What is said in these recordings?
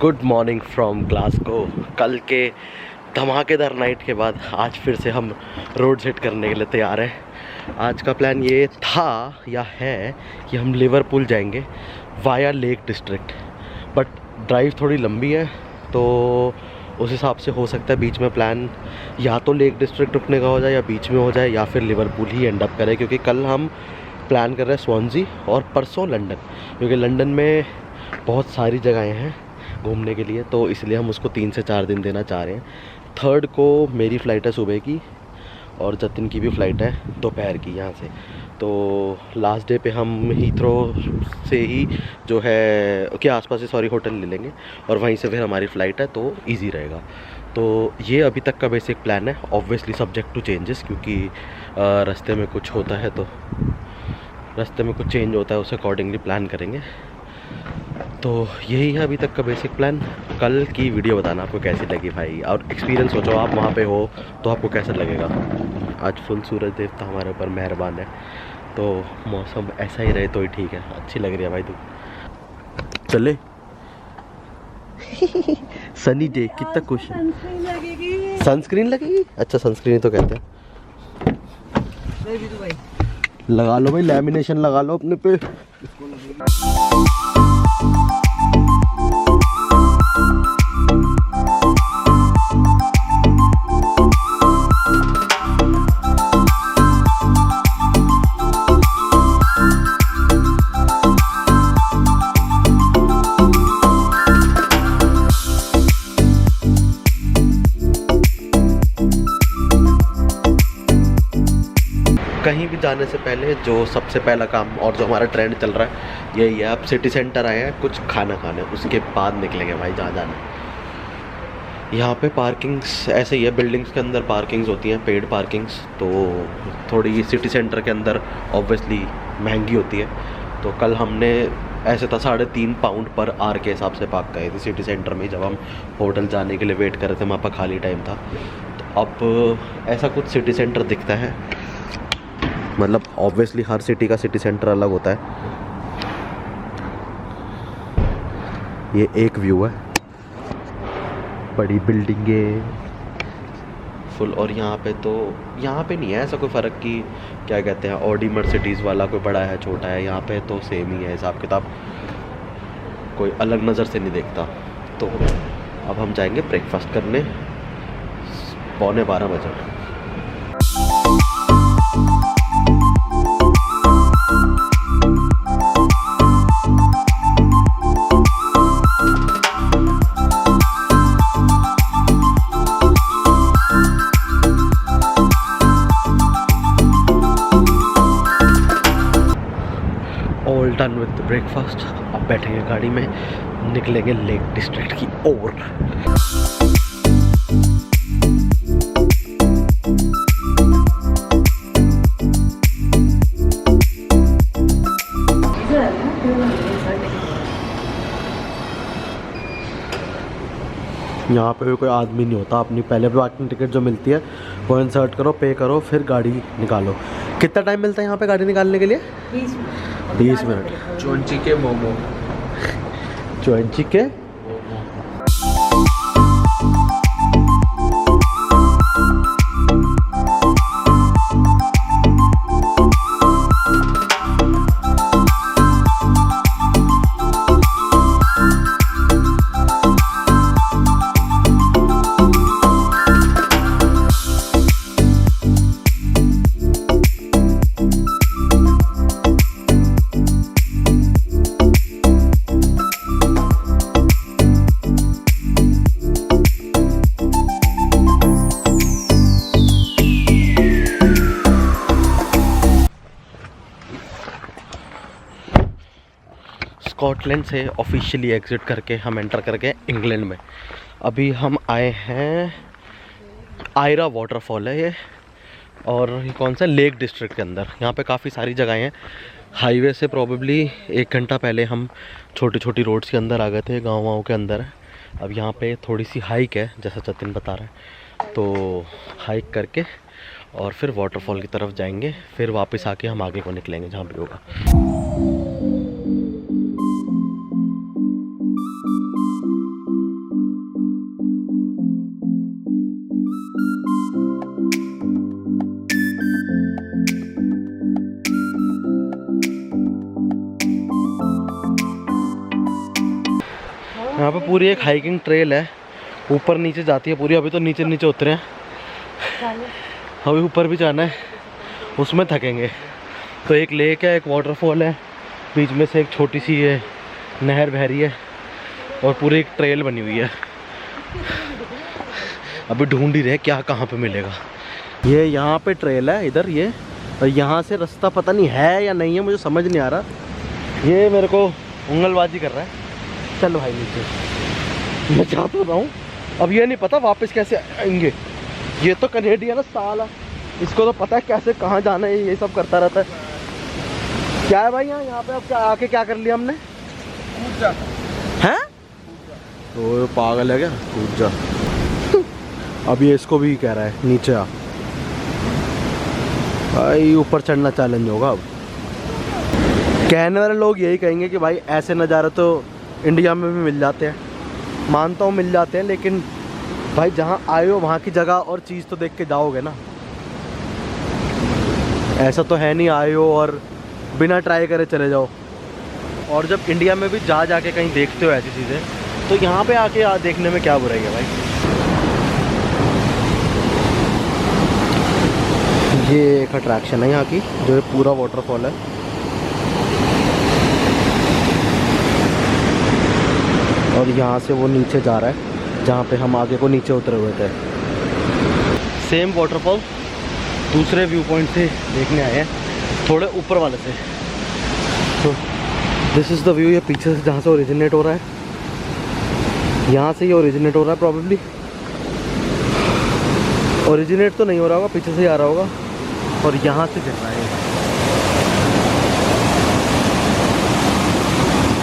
Good morning from Glasgow. कल के धमाकेदार नाइट के बाद आज फिर से हम रोड सेट करने के लिए तैयार हैं। आज का प्लान ये था या है कि हम लिवरपूल जाएंगे via lake district, but drive थोड़ी लंबी है तो उस हिसाब से हो सकता है बीच में प्लान या तो लेक डिस्ट्रिक्ट रुकने का हो जाए या बीच में हो जाए या फिर लिवरपूल ही एंड अप करें, क्योंकि कल हम प्लान कर रहे हैं स्वानसी और परसों लंदन, क्योंकि लंदन में बहुत सारी जगहें हैं घूमने के लिए, तो इसलिए हम उसको 3 से 4 दिन देना चाह रहे हैं। 3rd को मेरी फ़्लाइट है सुबह की और जतिन की भी फ़्लाइट है दोपहर की यहाँ से, तो लास्ट डे पे हम हीथ्रो से ही जो है के आसपास ही होटल ले लेंगे और वहीं से फिर हमारी फ़्लाइट है, तो इजी रहेगा। तो ये अभी तक का बेसिक प्लान है, ऑब्वियसली सब्जेक्ट टू चेंजेस, क्योंकि रास्ते में कुछ होता है तो रास्ते में कुछ चेंज होता है, उस अकॉर्डिंगली प्लान करेंगे। तो यही है अभी तक का बेसिक प्लान। कल की वीडियो बताना आपको कैसी लगी भाई, और एक्सपीरियंस सोचो आप वहाँ पे हो तो आपको कैसा लगेगा। आज फुल सूरज देवता हमारे ऊपर मेहरबान है, तो मौसम ऐसा ही रहे तो ही ठीक है। अच्छी लग रही है भाई तू। चले सनी डे, कितना खुश है। सनस्क्रीन लगेगी? अच्छा सनस्क्रीन तो कहते हैं। लगा लो भाई, लैमिनेशन लगा लो अपने पे। कहीं भी जाने से पहले जो सबसे पहला काम और जो हमारा ट्रेंड चल रहा है यही है, अब सिटी सेंटर आए हैं कुछ खाना खाने, उसके बाद निकलेंगे भाई जहाँ जाना है। यहाँ पे पार्किंग्स ऐसे ही है, बिल्डिंग्स के अंदर पार्किंग्स होती हैं, पेड पार्किंग्स, तो थोड़ी सिटी सेंटर के अंदर ऑब्वियसली महंगी होती है। तो कल हमने ऐसे था 3.5 पाउंड पर आवर के हिसाब से पार्क करे थे सिटी सेंटर में, जब हम होटल जाने के लिए वेट कर रहे थे, वहाँ पर खाली टाइम था। तो अब ऐसा कुछ सिटी सेंटर दिखता है, मतलब ऑब्वियसली हर सिटी का सिटी सेंटर अलग होता है। ये एक व्यू है, बड़ी बिल्डिंगे फुल, और यहाँ पे नहीं है ऐसा कोई फ़र्क कि क्या कहते हैं ऑडी मर्सिडीज़ वाला कोई बड़ा है छोटा है, यहाँ पे तो सेम ही है हिसाब किताब, कोई अलग नज़र से नहीं देखता। तो अब हम जाएंगे ब्रेकफास्ट करने 11:15 बजे। ऑल डन विद ब्रेकफास्ट, अब बैठेंगे गाड़ी में, निकलेंगे लेक डिस्ट्रिक्ट की ओर। यहाँ पे भी कोई आदमी नहीं होता, अपनी पहले पार्किंग टिकट जो मिलती है वो इंसर्ट करो, पे करो, फिर गाड़ी निकालो। कितना टाइम मिलता है यहाँ पे गाड़ी निकालने के लिए? 20 मिनट। चोंची के मोमो, चोंची के स्कॉटलैंड से ऑफिशियली एग्ज़िट करके हम एंटर कर गए इंग्लैंड में। अभी हम आए हैं आयरा वाटरफॉल है ये, और ये कौन सा लेक डिस्ट्रिक्ट के अंदर। यहाँ पे काफ़ी सारी जगहें हैं, हाईवे से प्रॉबेबली 1 घंटा पहले हम छोटी छोटी रोड्स के अंदर आ गए थे, गाँव के अंदर है। अब यहाँ पे थोड़ी सी हाइक है जैसा जतिन बता रहा है, तो हाइक करके और फिर वाटरफॉल की तरफ जाएंगे, फिर वापस आके हम आगे को निकलेंगे जहाँ भी होगा। यहाँ पे पूरी एक हाइकिंग ट्रेल है, ऊपर नीचे जाती है पूरी। अभी तो नीचे नीचे उतरे हैं, अभी ऊपर भी जाना है, उसमें थकेंगे। तो एक लेक है, एक वाटरफॉल है, बीच में से एक छोटी सी ये नहर बह रही है और पूरी एक ट्रेल बनी हुई है। अभी ढूंढ ही रहे क्या कहाँ पे मिलेगा। ये यहाँ पे ट्रेल है इधर ये, और यहाँ से रास्ता पता नहीं है या नहीं है, मुझे समझ नहीं आ रहा। ये मेरे को उंगलबाजी कर रहा है, चल भाई नीचे। मैं चाहता रहा हूँ, अब ये नहीं पता वापस कैसे आएंगे। ये तो कनेडियन है साला, इसको तो पता है कैसे कहाँ जाना है, ये सब करता रहता है। क्या है भाई यहाँ पे अब क्या आके क्या कर लिया हमने? हैं? तो पागल है क्या? कूद जा। अब ये इसको भी कह रहा है नीचे आ भाई, ऊपर चढ़ना चैलेंज होगा। अब कहने वाले लोग यही कहेंगे कि भाई ऐसे नज़ारे तो इंडिया में भी मिल जाते हैं। मानता हूँ मिल जाते हैं, लेकिन भाई जहाँ आए हो वहाँ की जगह और चीज़ तो देख के जाओगे ना। ऐसा तो है नहीं आए हो और बिना ट्राई करे चले जाओ। और जब इंडिया में भी जाके कहीं देखते हो ऐसी चीज़ें, तो यहाँ पे आके देखने में क्या बुराई है भाई। ये एक अट्रैक्शन है यहाँ की, जो है पूरा वाटरफॉल है। और यहाँ से वो नीचे जा रहा है जहाँ पे हम आगे को नीचे उतरे हुए थे। सेम वाटरफॉल दूसरे व्यू पॉइंट से देखने आए हैं, थोड़े ऊपर वाले से। तो दिस इज़ द व्यू। ये पीछे से जहाँ से ओरिजिनेट हो रहा है, यहाँ से ये ओरिजिनेट हो रहा है प्रॉबेबली। ओरिजिनेट तो नहीं हो रहा होगा, पीछे से ही आ रहा होगा और यहाँ से गिर रहा है।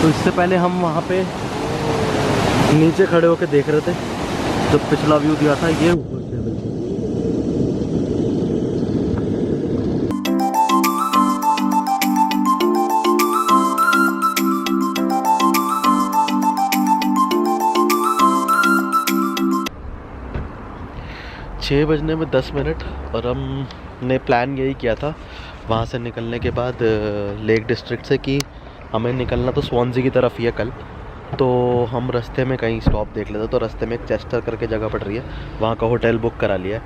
तो इससे पहले हम वहाँ पे नीचे खड़े होकर देख रहे थे, जब पिछला व्यू दिया था। ये ऊपर से बिल्कुल 6 बजने में 10 मिनट। और हमने प्लान यही किया था वहाँ से निकलने के बाद लेक डिस्ट्रिक्ट से कि हमें निकलना तो स्वानसी की तरफ ही है कल। तो हम रास्ते में कहीं स्टॉप देख लेते। तो रास्ते में एक चेस्टर करके जगह पड़ रही है, वहाँ का होटल बुक करा लिया है।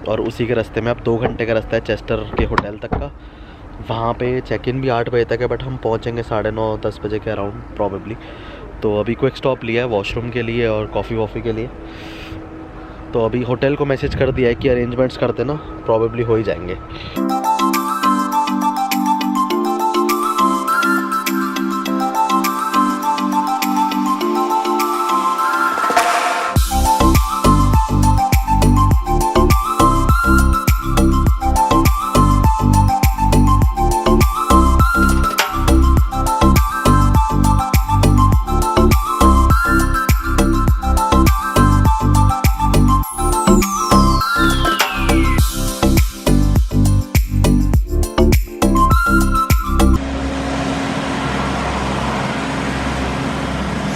और उसी के रास्ते में अब 2 घंटे का रास्ता है चेस्टर के होटल तक का। वहाँ पे चेक इन भी 8 बजे तक है, बट हम पहुँचेंगे 9:30-10 बजे के अराउंड प्रॉबेबली। तो अभी क्विक स्टॉप लिया है वॉशरूम के लिए और कॉफ़ी वॉफ़ी के लिए। तो अभी होटल को मैसेज कर दिया है कि अरेंजमेंट्स कर देना, प्रॉबेबली हो ही जाएंगे।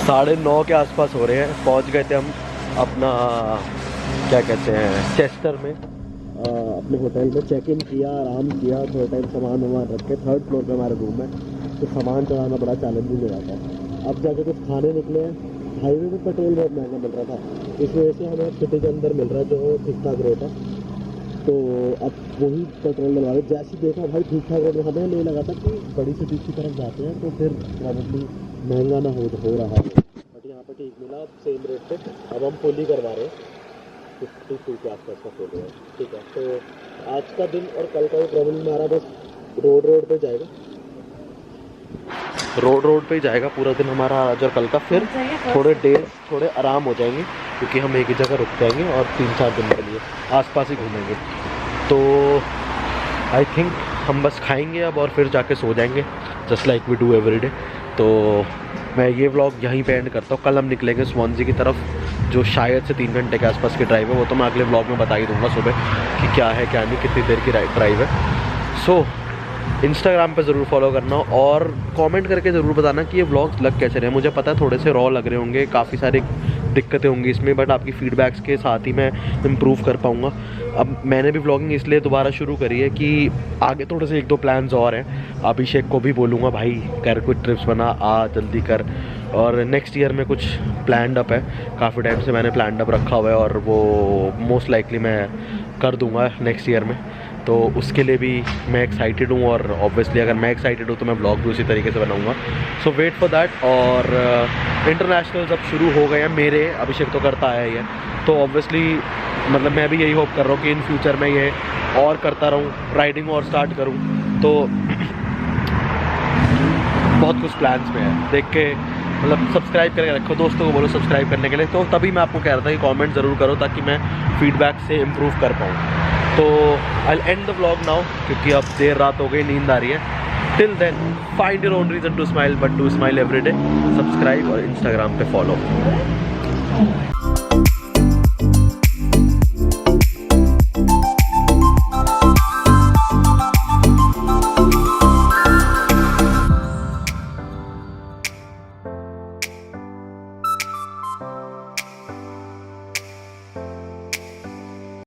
साढ़े 9 के आसपास हो रहे हैं। पहुंच गए थे हम अपना क्या कहते हैं चेस्टर में, अपने होटल में चेक इन किया, आराम किया, थोड़ा टाइम सामान वामान रखे। 3rd फ्लोर पे हमारा रूम है, तो सामान चढ़ाना बड़ा चैलेंजिंग हो जाता है। अब जाके कुछ खाने निकले हैं। हाईवे पे पेट्रोल बहुत महंगा मिल रहा था, इस वजह से हमें सिटी के अंदर मिल रहा है जो ठीक ठाक रेट है। तो अब वही पेट्रोल डलवा रहे। जैसे देखा भाई ठीक ठाक रेट, हमें नहीं लगा था कि बड़ी सिटी की तरफ जाते हैं तो फिर प्रॉब्लली महंगा ना हो रहा है, बट यहाँ पर ठीक मिला सेम रेट पे। अब हम फुल ही करवा रहे हैं, 52 के आसपास का फुल है। ठीक है, तो आज का दिन और कल का भी प्रॉब्लम हमारा बस रोड पे जाएगा, रोड पे ही जाएगा पूरा दिन हमारा आज और कल का। फिर थोड़े आराम हो जाएंगे, क्योंकि हम एक ही जगह रुक जाएंगे और 3-4 दिन के लिए आसपास ही घूमेंगे। तो आई थिंक हम बस खाएंगे अब और फिर जाके सो जाएंगे, just like we do every day. तो मैं ये व्लॉग यहीं पे एंड करता हूँ। कल हम निकलेंगे स्वानसी की तरफ, जो शायद से 3 घंटे के आसपास की ड्राइव है। वो तो मैं अगले व्लॉग में बता ही दूँगा सुबह कि क्या है क्या नहीं, कितनी देर की ड्राइव है। सो इंस्टाग्राम पे ज़रूर फॉलो करना और कमेंट करके ज़रूर बताना कि ये व्लॉग्स लग कैसे रहे हैं। मुझे पता है थोड़े से रॉ लग रहे होंगे, काफ़ी सारे दिक्कतें होंगी इसमें, बट आपकी फीडबैक्स के साथ ही मैं इम्प्रूव कर पाऊँगा। अब मैंने भी व्लॉगिंग इसलिए दोबारा शुरू करी है कि आगे थोड़े से 1-2 प्लान्स और हैं। अभिषेक को भी बोलूँगा भाई कर कुछ ट्रिप्स बना, आ जल्दी कर। और नेक्स्ट ईयर में कुछ प्लान्ड अप है, काफ़ी टाइम से मैंने प्लान्ड अप रखा हुआ है और वो मोस्ट लाइकली मैं कर दूँगा नेक्स्ट ईयर में। तो उसके लिए भी मैं एक्साइटेड हूँ, और ऑब्वियसली अगर मैं एक्साइटेड हूँ तो मैं ब्लॉग भी उसी तरीके से बनाऊँगा। सो वेट फॉर दैट। और इंटरनेशनल्स अब शुरू हो गए हैं मेरे, अभिषेक तो करता है ये, तो ऑब्वियसली मतलब मैं भी यही होप कर रहा हूँ कि इन फ्यूचर में ये और करता रहूँ, राइडिंग और स्टार्ट करूँ। तो बहुत कुछ प्लान्स में है, देख के मतलब सब्सक्राइब करके रखो, दोस्तों को बोलो सब्सक्राइब करने के लिए। तो तभी मैं आपको कह रहा था कि कमेंट ज़रूर करो ताकि मैं फीडबैक से इम्प्रूव कर पाऊँ। तो I will and the vlog now, क्योंकि अब देर रात हो गई, नींद आ रही है। Till then find your own reason to smile, but to smile every day. Subscribe और इंस्टाग्राम पे फॉलो।